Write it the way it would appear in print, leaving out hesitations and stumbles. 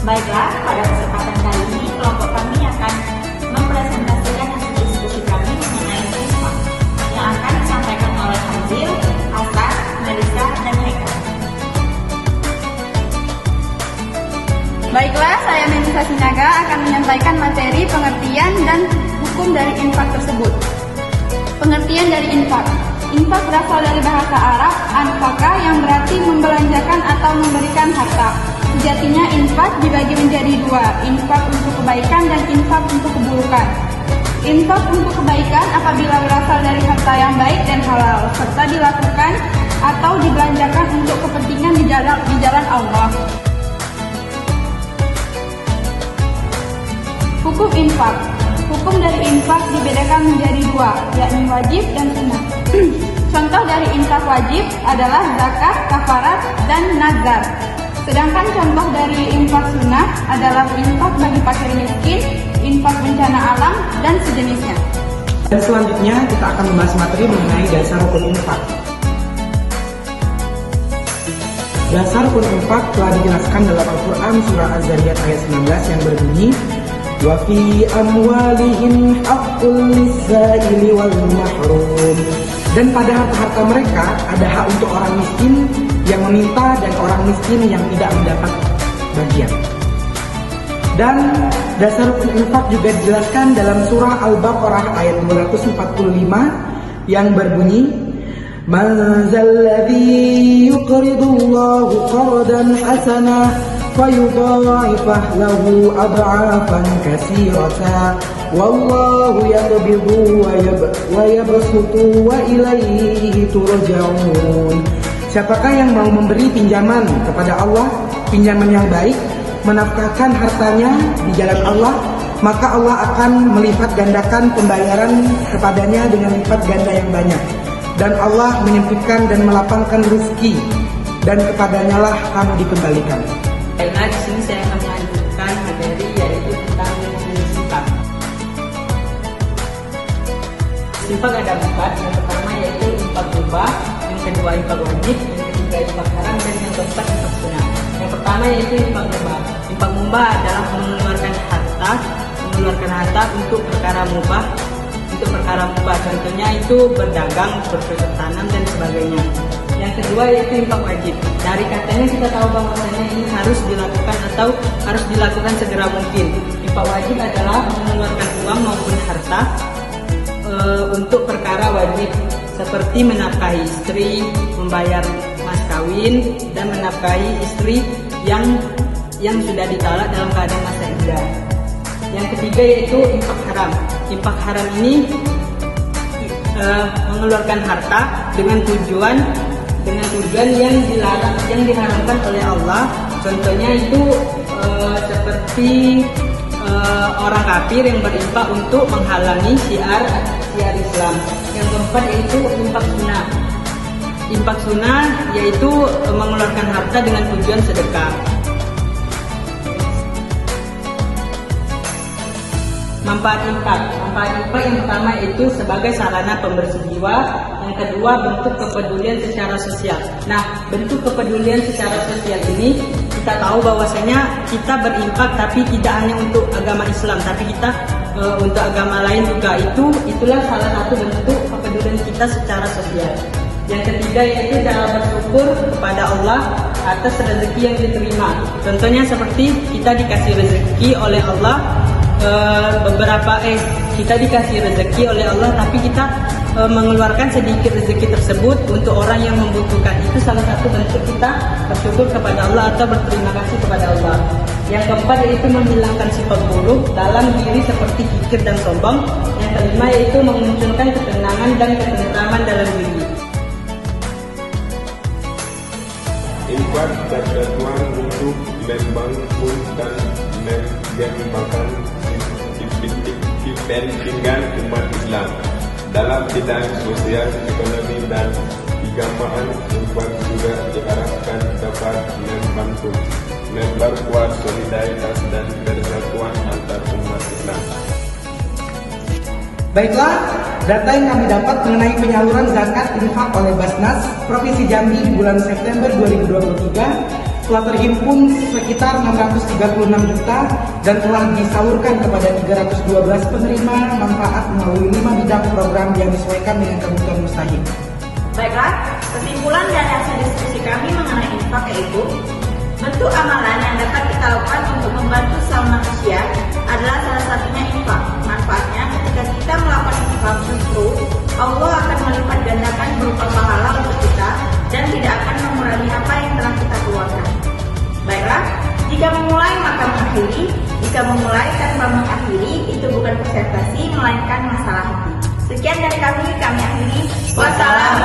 Baiklah, pada kesempatan kali ini kelompok kami akan mempresentasikan hasil diskusi kami mengenai infak yang akan disampaikan oleh Hazil, Hasan, Melisa, dan Haikal. Baiklah, saya Melisa Sinaga akan menyampaikan materi pengertian dan hukum dari infak tersebut. Pengertian dari infak. Infak berasal dari bahasa Arab anfaqa yang berarti membelanjakan atau memberikan harta. Sejatinya infak dibagi menjadi dua, infak untuk kebaikan dan infak untuk keburukan. Infak untuk kebaikan apabila berasal dari harta yang baik dan halal, serta dilakukan atau dibelanjakan untuk kepentingan di jalan Allah. Hukum infak. Hukum dari infak dibedakan menjadi dua, yakni wajib dan sunnah. Contoh dari infak wajib adalah zakat, kafarat, dan nazar. Sedangkan contoh dari infak sunnah adalah infak bagi fakir miskin, infak bencana alam, dan sejenisnya. Dan selanjutnya kita akan membahas materi mengenai dasar rukun infak. Dasar rukun infak telah dijelaskan dalam Al-Quran surah Az-Zariyat ayat 19 yang berbunyi, wa fi amwalihim haqqul lis-sa'ili wal mahrum. Dan pada harta-harta mereka ada hak untuk orang miskin yang meminta dan orang miskin yang tidak mendapat bagian. Dan dasar rukun infak juga dijelaskan dalam surah Al-Baqarah ayat 245 yang berbunyi, man zalladzi yuqridullahu qardan hasanah fayudha'ifah lahu ad'afan katsiratan wallahu yaqbidu wa yabsutu wa ilaihi turja'un. Siapakah yang mau memberi pinjaman kepada Allah, pinjaman yang baik, menafkahkan hartanya di jalan Allah, maka Allah akan melipat gandakan pembayaran kepadanya dengan lipat ganda yang banyak. Dan Allah menyempitkan dan melapangkan rezeki, dan kepadanya lah kamu dikembalikan. Baiklah, di sini saya akan melanjutkan materi yaitu tentang infak. Infak ada empat. Yang pertama yaitu infak mubah, yang kedua infak wajib, yang ketiga infak haram, dan yang keempat infak sunnah. Yang pertama yaitu infak mubah. Infak mubah adalah mengeluarkan harta untuk perkara mubah. Contohnya itu berdagang, bercocok tanam, dan sebagainya. Yang kedua yaitu infak wajib. Dari katanya kita tahu bahwasanya ini harus dilakukan atau harus dilakukan segera mungkin. Infak wajib adalah mengeluarkan uang maupun harta untuk perkara wajib, seperti menafkahi istri, membayar mas kawin, dan menafkahi istri yang sudah ditalak dalam keadaan masa iddah. Yang ketiga yaitu infak haram. Infak haram ini mengeluarkan harta dengan tujuan yang diharamkan oleh Allah. Contohnya itu seperti orang kafir yang berinfak untuk menghalangi syiar Islam. Yang keempat yaitu infak sunnah. Infak sunnah yaitu mengeluarkan harta dengan tujuan sedekah. Manfaat infak yang pertama itu sebagai sarana pembersih jiwa. Yang kedua bentuk kepedulian secara sosial. Nah, bentuk kepedulian secara sosial ini kita tahu bahwasanya kita berinfak tapi tidak hanya untuk agama Islam, tapi kita untuk agama lain juga. Itulah salah satu bentuk kepedulian kita secara sosial. Yang ketiga yaitu cara bersyukur kepada Allah atas rezeki yang diterima. Contohnya seperti kita dikasih rezeki oleh Allah, kita dikasih rezeki oleh Allah, tapi kita mengeluarkan sedikit rezeki tersebut untuk orang yang membutuhkan. Itu salah satu bentuk kita bersyukur kepada Allah atau berterima kasih kepada Allah. Yang keempat yaitu menghilangkan sifat buruk dalam diri seperti kikir dan sombong. Yang kelima yaitu memunculkan ketenangan dan ketentraman dalam diri. Infak dan bantuan untuk membangun dan mengembangkan kepentingan umat Islam dalam bidang sosial, ekonomi, dan keagamaan. Infak juga diharapkan dapat membantu memperkuat solidaritas dan persatuan antar umat Islam. Baiklah, data yang kami dapat mengenai penyaluran zakat infak oleh Basnas Provinsi Jambi di bulan September 2023 telah terhimpun sekitar 636 juta dan telah disalurkan kepada 312 penerima manfaat melalui 5 bidang program yang disesuaikan dengan kebutuhan mustahik. Baiklah, kesimpulan dari hasil diskusi kami mengenai infak yaitu bentuk amalan yang dapat kita lakukan untuk membantu sesama manusia adalah salah satunya infak. Manfaatnya ketika kita melakukan infak justru Allah akan melipat gandakan berupa pahala untuk kita dan tidak akan mengurangi apa yang telah kita keluarkan. Baiklah, jika memulai maka mengakhiri, jika memulai tanpa mengakhiri itu bukan presentasi melainkan masalah hati. Sekian dari kami akhiri. Wassalamualaikum.